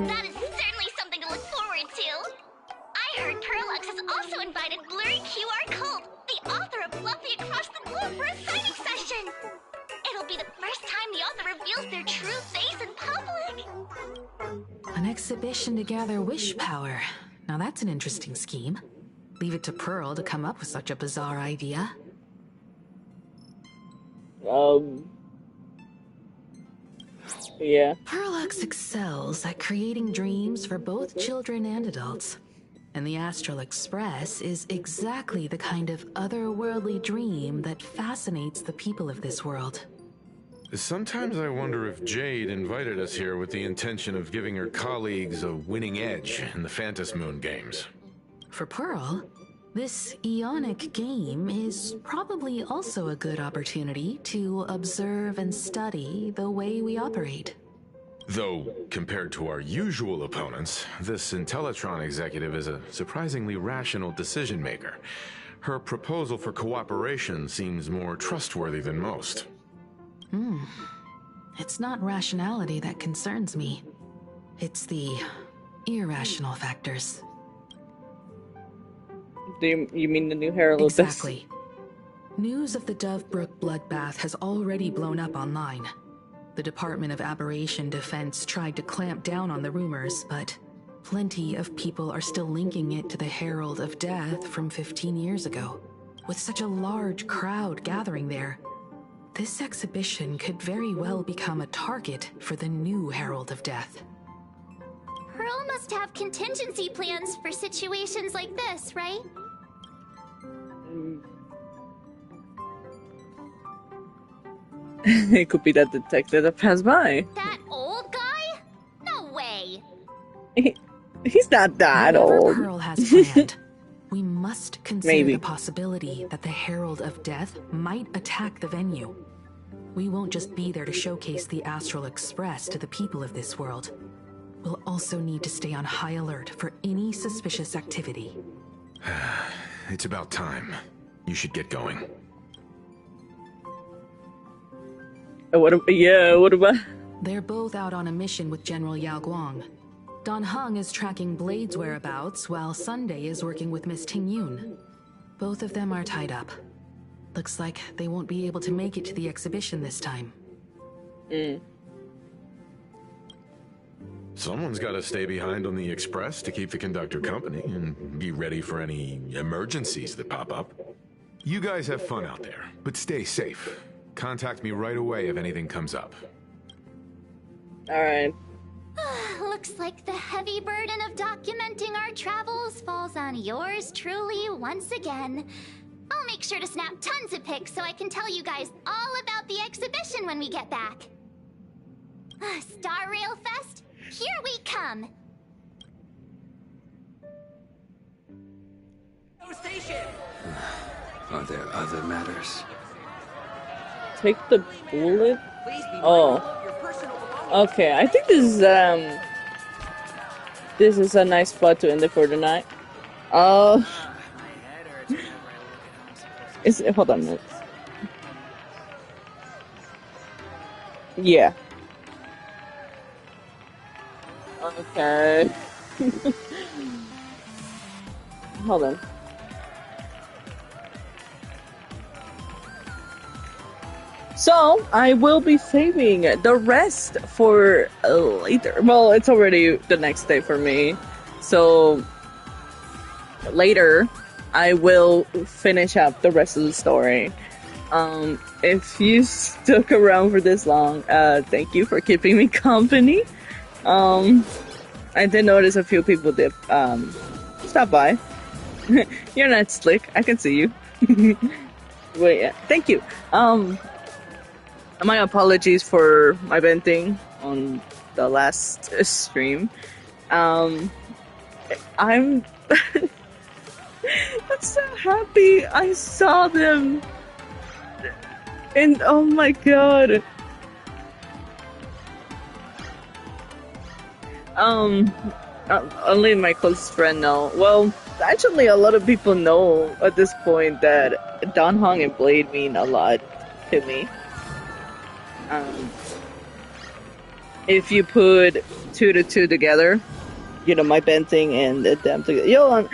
[SPEAKER 6] That is certainly something to look forward to. I heard Prolux has also invited Blurry QR Cult, the author of Fluffy Across the Globe, for a signing session. It'll be the first time the author reveals their true face in public.
[SPEAKER 8] An exhibition to gather wish power. Now that's an interesting scheme. Leave it to Pearl to come up with such a bizarre idea.
[SPEAKER 1] Yeah.
[SPEAKER 8] Prolux excels at creating dreams for both children and adults. And the Astral Express is exactly the kind of otherworldly dream that fascinates the people of this world.
[SPEAKER 2] Sometimes I wonder if Jade invited us here with the intention of giving her colleagues a winning edge in the Phantom Moon games.
[SPEAKER 8] For Pearl, this Ionic game is probably also a good opportunity to observe and study the way we operate.
[SPEAKER 2] Though, compared to our usual opponents, this Intellitron executive is a surprisingly rational decision maker. Her proposal for cooperation seems more trustworthy than most.
[SPEAKER 8] It's not rationality that concerns me. It's the irrational factors.
[SPEAKER 1] Do you mean the new Herald?
[SPEAKER 8] Exactly. News of the Dovebrook bloodbath has already blown up online. The Department of Aberration Defense tried to clamp down on the rumors, but plenty of people are still linking it to the Herald of Death from 15 years ago. With such a large crowd gathering there, this exhibition could very well become a target for the new Herald of Death.
[SPEAKER 6] Pearl must have contingency plans for situations like this, right?
[SPEAKER 1] It could be that detective that passed by.
[SPEAKER 6] That old guy? No way!
[SPEAKER 1] He's not that
[SPEAKER 3] Whatever
[SPEAKER 1] old.
[SPEAKER 3] Pearl has planned, we must consider
[SPEAKER 1] Maybe.
[SPEAKER 3] the possibility that the Herald of Death might attack the venue. We won't just be there to showcase the Astral Express to the people of this world. We'll also need to stay on high alert for any suspicious activity.
[SPEAKER 2] It's about time. You should get going.
[SPEAKER 1] What about?
[SPEAKER 3] They're both out on a mission with General Yao Guang. Don Hung is tracking Blade's whereabouts, while Sunday is working with Miss Ting Yun. Both of them are tied up. Looks like they won't be able to make it to the exhibition this time.
[SPEAKER 2] Someone's got to stay behind on the express to keep the conductor company and be ready for any emergencies that pop up. You guys have fun out there, but stay safe. Contact me right away if anything comes up.
[SPEAKER 1] Alright.
[SPEAKER 6] Looks like the heavy burden of documenting our travels falls on yours truly once again. I'll make sure to snap tons of pics so I can tell you guys all about the exhibition when we get back. Star Rail Fest, here we come!
[SPEAKER 7] Are there other matters?
[SPEAKER 1] Take the bullet? Oh. Okay, I think this is a nice spot to end it for tonight. Oh. Hold on a minute. Yeah. Okay. Hold on. So, I will be saving the rest for later. Well, it's already the next day for me. So, later, I will finish up the rest of the story. If you stuck around for this long, thank you for keeping me company. I did notice a few people did stop by. You're not slick. I can see you. But yeah, thank you. My apologies for my venting on the last stream. I'm I'm so happy I saw them. And oh my god. Only my closest friend know. Well, actually a lot of people know at this point that Don Hong and Blade mean a lot to me. If you put 2 to 2 together, you know, my venting and them together, you'll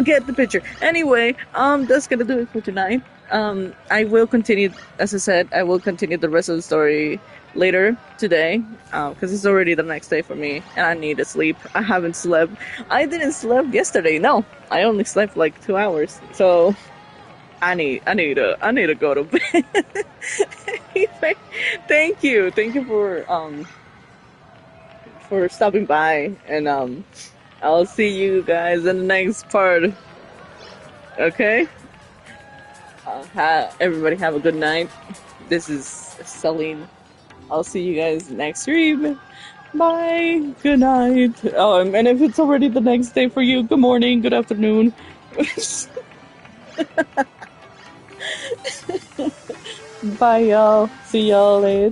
[SPEAKER 1] get the picture. Anyway, that's gonna do it for tonight. I will continue, as I said, I will continue the rest of the story later today, because it's already the next day for me, and I need to sleep. I haven't slept. I didn't sleep yesterday. No, I only slept like 2 hours. So I need to go to bed. Anyway, thank you for stopping by, and I'll see you guys in the next part. Okay. Everybody have a good night. This is Celine. I'll see you guys next stream. Bye. Good night. And if it's already the next day for you, good morning, good afternoon. Bye, y'all. See y'all later.